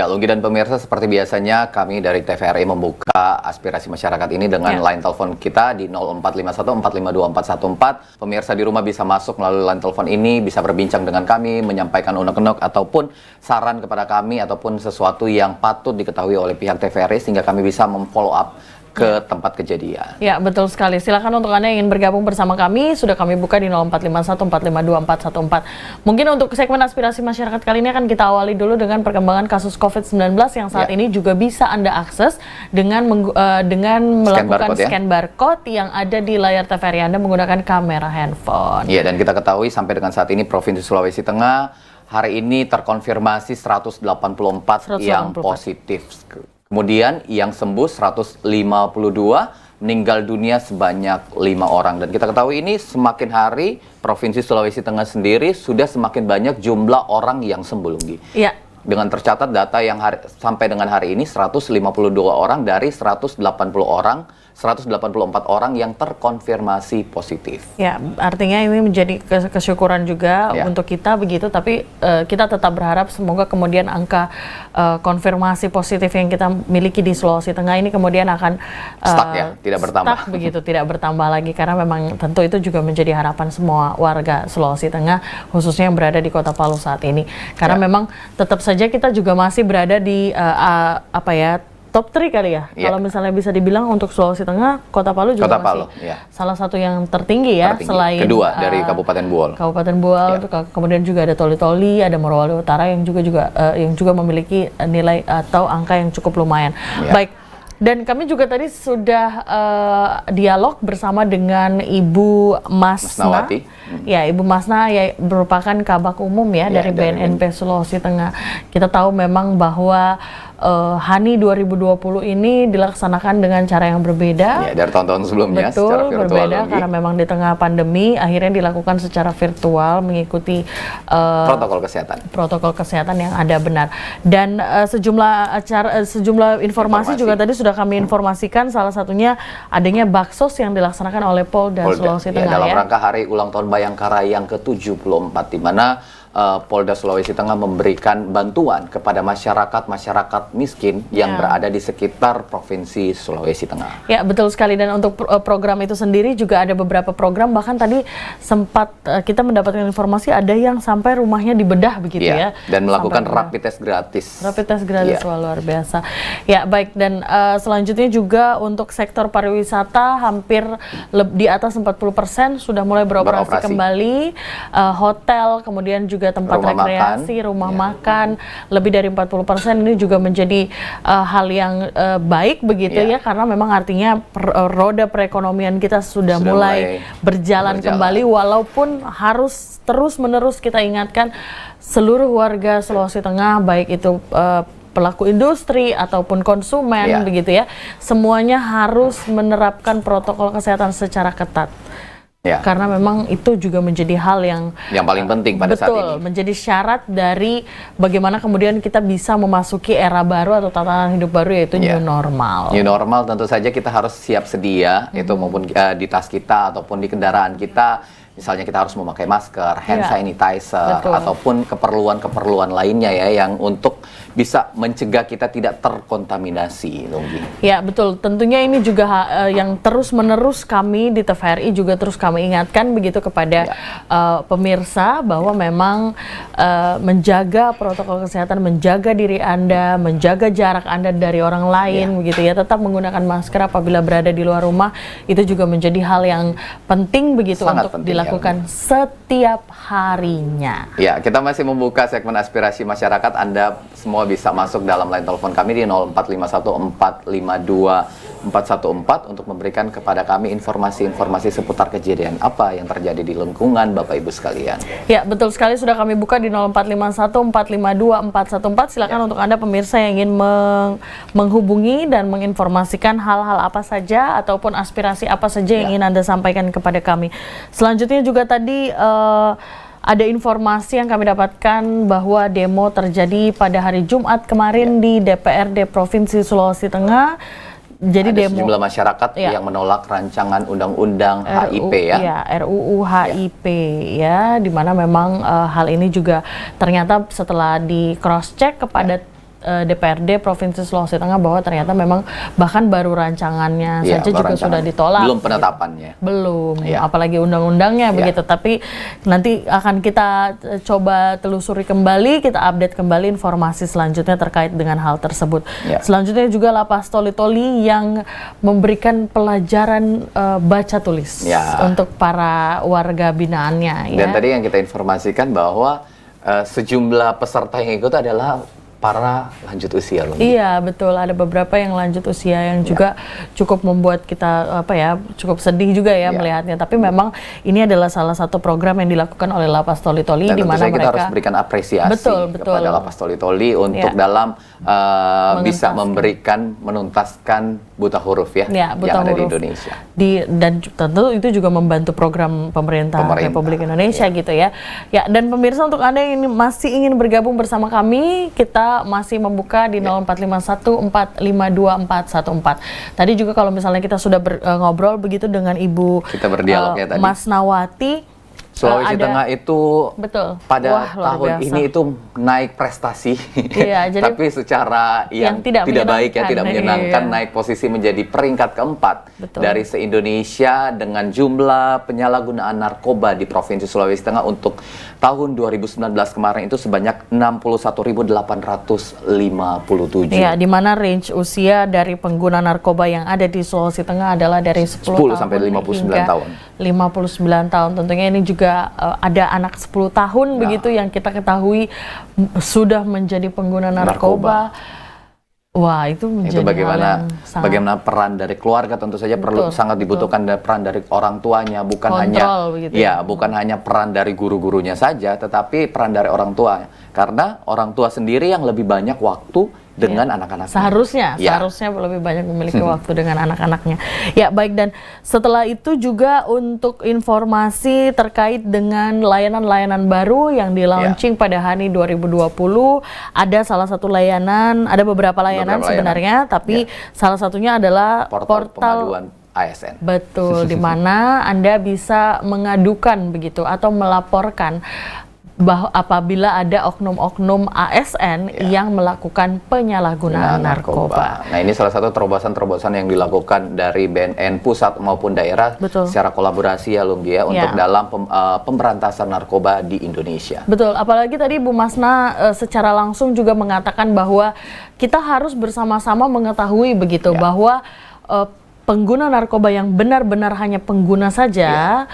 Lunggi dan pemirsa, seperti biasanya kami dari TVRI membuka aspirasi masyarakat ini dengan line telepon kita di 0451 452 414. Pemirsa di rumah bisa masuk melalui line telepon ini, bisa berbincang dengan kami, menyampaikan unek-unek ataupun saran kepada kami ataupun sesuatu yang patut diketahui oleh pihak TVRI sehingga kami bisa memfollow up ke tempat kejadian. Ya, betul sekali. Silakan untuk Anda yang ingin bergabung bersama kami, sudah kami buka di 0451 452 414. Mungkin untuk segmen aspirasi masyarakat kali ini akan kita awali dulu dengan perkembangan kasus COVID-19 yang saat ini juga bisa Anda akses dengan melakukan scan barcode yang ada di layar TVRI Anda menggunakan kamera handphone. Iya, dan kita ketahui sampai dengan saat ini Provinsi Sulawesi Tengah hari ini terkonfirmasi 184 yang positif. Kemudian yang sembuh 152, meninggal dunia sebanyak 5 orang. Dan kita ketahui ini semakin hari Provinsi Sulawesi Tengah sendiri sudah semakin banyak jumlah orang yang sembuh, Lunggi. Iya. Dengan tercatat data yang sampai dengan hari ini 152 orang dari 184 orang yang terkonfirmasi positif. Ya, artinya ini menjadi kesyukuran juga untuk kita begitu, tapi kita tetap berharap semoga kemudian angka konfirmasi positif yang kita miliki di Sulawesi Tengah ini kemudian akan stuck ya, tidak bertambah. Stuck begitu, tidak bertambah lagi karena memang tentu itu juga menjadi harapan semua warga Sulawesi Tengah khususnya yang berada di Kota Palu saat ini. Karena memang tetap saja kita juga masih berada di top 3 kali ya, kalau misalnya bisa dibilang untuk Sulawesi Tengah, Kota Palu juga salah satu yang tertinggi ya, selain kedua dari Kabupaten Buol. Kabupaten Buol, kemudian juga ada Toli-Toli, ada Morowali Utara yang juga memiliki nilai atau angka yang cukup lumayan. Baik, dan kami juga tadi sudah dialog bersama dengan Ibu Masna. Ya, Ibu Masna ya merupakan Kabak Umum ya dari BNNP Sulawesi Tengah. Kita tahu memang bahwa HANI 2020 ini dilaksanakan dengan cara yang berbeda. Ya, dari tahun-tahun sebelumnya. Betul, secara virtual berbeda karena memang di tengah pandemi akhirnya dilakukan secara virtual mengikuti protokol kesehatan yang ada benar. Dan sejumlah informasi juga tadi sudah kami informasikan, salah satunya adanya baksos yang dilaksanakan oleh Polda Sulawesi Tengah dalam rangka hari ulang tahun Bayangkara yang ke-74 di mana Polda Sulawesi Tengah memberikan bantuan kepada masyarakat miskin yang berada di sekitar Provinsi Sulawesi Tengah. Ya, betul sekali. Dan untuk program itu sendiri juga ada beberapa program, bahkan tadi sempat kita mendapatkan informasi ada yang sampai rumahnya dibedah begitu ya. Dan melakukan rapid test gratis. Rapid test gratis, wah, luar biasa. Ya, baik. Dan selanjutnya juga untuk sektor pariwisata hampir di atas 40% sudah mulai beroperasi kembali. Hotel, kemudian juga tempat rekreasi, rumah makan, lebih dari 40% ini juga menjadi hal yang baik begitu ya, karena memang artinya roda perekonomian kita sudah mulai berjalan kembali, walaupun harus terus-menerus kita ingatkan seluruh warga Sulawesi Tengah, baik itu pelaku industri ataupun konsumen begitu ya, semuanya harus menerapkan protokol kesehatan secara ketat. Ya. Karena memang itu juga menjadi hal yang paling penting pada saat ini. Menjadi syarat dari bagaimana kemudian kita bisa memasuki era baru atau tatanan hidup baru, yaitu new normal. New normal tentu saja kita harus siap sedia, itu maupun di tas kita ataupun di kendaraan kita. Misalnya kita harus memakai masker, hand sanitizer, ataupun keperluan-keperluan lainnya ya yang untuk bisa mencegah kita tidak terkontaminasi, Lunggi. Ya, betul. Tentunya ini juga yang terus-menerus kami di TVRI juga terus kami ingatkan begitu kepada pemirsa bahwa memang menjaga protokol kesehatan, menjaga diri Anda, menjaga jarak Anda dari orang lain begitu ya, tetap menggunakan masker apabila berada di luar rumah, itu juga menjadi hal yang penting begitu untuk dilakukan setiap harinya. Ya, kita masih membuka segmen aspirasi masyarakat. Anda semua bisa masuk dalam line telepon kami di 0451 452 414 untuk memberikan kepada kami informasi-informasi seputar kejadian apa yang terjadi di lingkungan Bapak Ibu sekalian. Ya, betul sekali, sudah kami buka di 0451 452 414. Silakan untuk Anda pemirsa yang ingin menghubungi dan menginformasikan hal-hal apa saja ataupun aspirasi apa saja yang ingin Anda sampaikan kepada kami. Selanjutnya juga tadi ada informasi yang kami dapatkan bahwa demo terjadi pada hari Jumat kemarin di DPRD Provinsi Sulawesi Tengah. Jadi ada sejumlah masyarakat yang menolak rancangan undang-undang HIP ya. RUU HIP ya, di mana memang hal ini juga ternyata setelah di cross check kepada DPRD Provinsi Sulawesi Tengah bahwa ternyata memang bahkan baru rancangannya saja juga sudah ditolak. Belum penetapannya. Belum, apalagi undang-undangnya begitu. Tapi nanti akan kita coba telusuri kembali, kita update kembali informasi selanjutnya terkait dengan hal tersebut. Selanjutnya juga Lapas Toli-Toli yang memberikan pelajaran baca tulis untuk para warga binaannya. Dan tadi yang kita informasikan bahwa sejumlah peserta yang ikut adalah para lanjut usia loh. Iya betul, ada beberapa yang lanjut usia yang juga cukup membuat kita cukup sedih juga melihatnya. Tapi memang ini adalah salah satu program yang dilakukan oleh Lapas Toli-Toli di mana mereka kita harus berikan apresiasi kepada Lapas Toli-Toli untuk dalam bisa memberikan menuntaskan buta huruf yang ada di Indonesia. Dan tentu itu juga membantu program pemerintah Republik Indonesia gitu ya. Ya, dan pemirsa, untuk Anda yang masih ingin bergabung bersama kami, kita masih membuka di 0451452414. Tadi juga kalau misalnya kita sudah ngobrol begitu dengan Ibu Mas Nawati, Sulawesi Tengah itu pada tahun ini itu naik prestasi, tapi secara yang tidak baik tidak menyenangkan, naik posisi menjadi peringkat keempat dari se-Indonesia dengan jumlah penyalahgunaan narkoba di Provinsi Sulawesi Tengah untuk tahun 2019 kemarin itu sebanyak 61.857. Iya, di mana range usia dari pengguna narkoba yang ada di Sulawesi Tengah adalah dari 10 sampai 59 tahun. 59 tahun. Tentunya ini juga ada anak 10 tahun begitu yang kita ketahui sudah menjadi pengguna narkoba. Wah, itu menjadi bagaimana peran dari keluarga tentu saja perlu sangat dibutuhkan peran dari orang tuanya, bukan hanya peran dari guru-gurunya saja, tetapi peran dari orang tua, karena orang tua sendiri yang lebih banyak waktu dengan anak-anaknya. Seharusnya lebih banyak memiliki waktu dengan anak-anaknya. Ya, baik, dan setelah itu juga untuk informasi terkait dengan layanan-layanan baru yang di-launching pada HANI 2020, ada salah satu layanan, ada beberapa layanan sebenarnya, tapi salah satunya adalah portal pengaduan ASN. Betul, di mana Anda bisa mengadukan begitu atau melaporkan bahwa apabila ada oknum-oknum ASN yang melakukan penyalahgunaan narkoba. Nah, ini salah satu terobosan-terobosan yang dilakukan dari BNN pusat maupun daerah secara kolaborasi Lunggi untuk dalam pemberantasan narkoba di Indonesia. Betul, apalagi tadi Bu Masna secara langsung juga mengatakan bahwa kita harus bersama-sama mengetahui begitu bahwa pengguna narkoba yang benar-benar hanya pengguna saja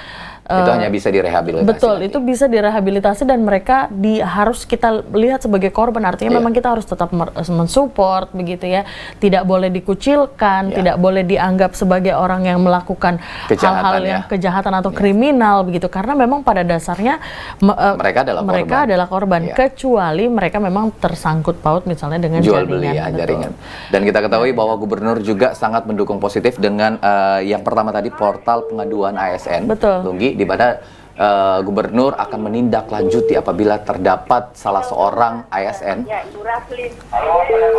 itu hanya bisa direhabilitasi. Betul, itu bisa direhabilitasi dan mereka harus kita lihat sebagai korban. Artinya memang kita harus tetap mensupport begitu ya. Tidak boleh dikucilkan, tidak boleh dianggap sebagai orang yang melakukan hal-hal yang kejahatan atau kriminal begitu. Karena memang pada dasarnya mereka adalah korban. Kecuali mereka memang tersangkut paut misalnya dengan jual beli jaringan. Dan kita ketahui bahwa Gubernur juga sangat mendukung positif dengan yang pertama tadi portal pengaduan ASN. Betul. Lunggi, di mana Gubernur akan menindaklanjuti apabila terdapat salah seorang ASN.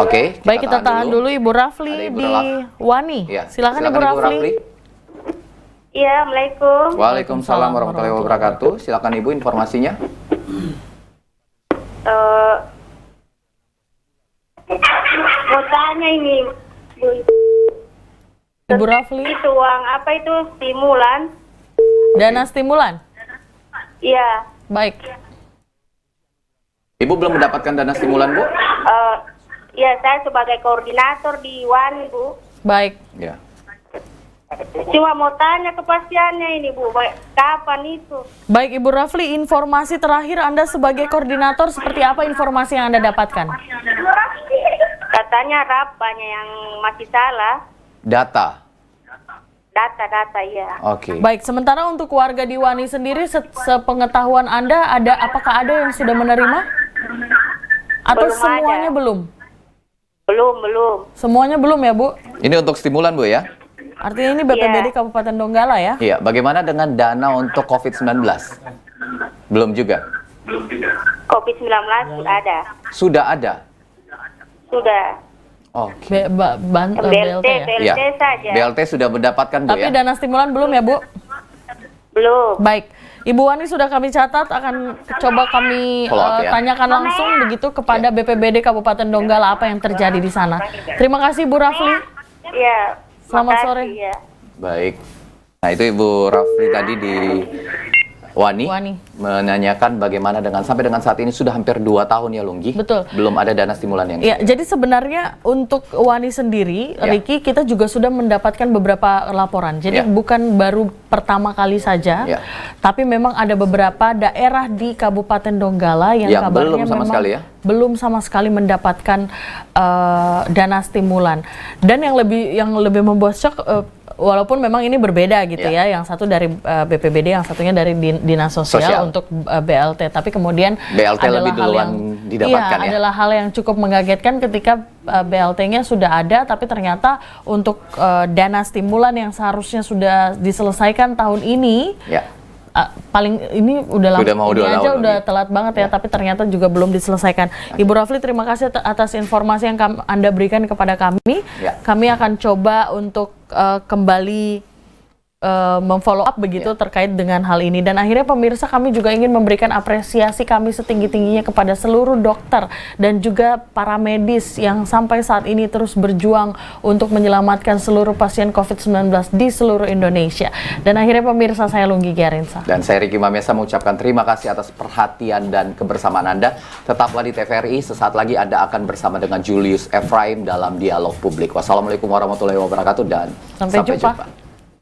Oke, baik, kita tahan dulu Ibu Rafli di Wani. Silakan Ibu Rafli. Iya, Assalamualaikum. Waalaikumsalam warahmatullahi wabarakatuh. Silakan Ibu informasinya. Mau tanya ini, Ibu Rafli. Itu uang apa itu stimulan? Dana stimulan? Iya. Baik. Ibu belum mendapatkan dana stimulan, Bu? Iya, saya sebagai koordinator di WANI, Bu. Baik. Ya. Cuma mau tanya kepastiannya ini, Bu. Kapan itu? Baik, Ibu Rafli, informasi terakhir Anda sebagai koordinator seperti apa informasi yang Anda dapatkan? Katanya banyak yang masih salah. Data, iya. Oke. Baik, sementara untuk warga di Wani sendiri, sepengetahuan Anda, apakah ada yang sudah menerima? Atau Belum semuanya ada. belum? Belum. Semuanya belum ya, Bu? Ini untuk stimulan, Bu ya? Artinya ini BPBD Kabupaten Donggala ya? Iya, bagaimana dengan dana untuk COVID-19? Belum juga? COVID-19 sudah ada. Sudah ada? Sudah. Oke. BLT ya? BLT saja. BLT sudah mendapatkan, Bu, Tapi ya? dana stimulan belum ya, Bu? Belum. Baik, Ibu Wani sudah kami catat, akan coba kami tanyakan langsung begitu kepada BPBD Kabupaten Donggala apa yang terjadi di sana. Terima kasih Bu Rafli. Iya. Selamat sore. Ya. Baik. Nah, itu Ibu Rafli tadi di Wani menanyakan bagaimana sampai dengan saat ini sudah hampir 2 tahun ya Lunggi. Betul. Belum ada dana stimulan yang ya, jadi sebenarnya untuk Wani sendiri, Riki, kita juga sudah mendapatkan beberapa laporan. Jadi bukan baru pertama kali saja, tapi memang ada beberapa daerah di Kabupaten Donggala yang kabarnya belum sama sekali mendapatkan dana stimulan. Dan yang lebih membuat shock, walaupun memang ini berbeda gitu ya, yang satu dari BPBD, yang satunya dari Dinas Sosial untuk BLT, tapi kemudian BLT lebih duluan didapatkan adalah hal yang cukup mengagetkan ketika BLT-nya sudah ada, tapi ternyata untuk dana stimulan yang seharusnya sudah diselesaikan tahun ini, paling ini udah telat banget ya, tapi ternyata juga belum diselesaikan. Ibu Rafli, terima kasih atas informasi yang Anda berikan kepada kami. Kami akan coba untuk kembali memfollow up begitu terkait dengan hal ini. Dan akhirnya pemirsa, kami juga ingin memberikan apresiasi kami setinggi-tingginya kepada seluruh dokter dan juga para medis yang sampai saat ini terus berjuang untuk menyelamatkan seluruh pasien COVID-19 di seluruh Indonesia. Dan akhirnya pemirsa, saya Lunggi Giarinsa. Dan saya Riki Mamesa mengucapkan terima kasih atas perhatian dan kebersamaan Anda. Tetaplah di TVRI, sesaat lagi Anda akan bersama dengan Julius Efraim dalam Dialog Publik. Wassalamualaikum warahmatullahi wabarakatuh dan sampai jumpa.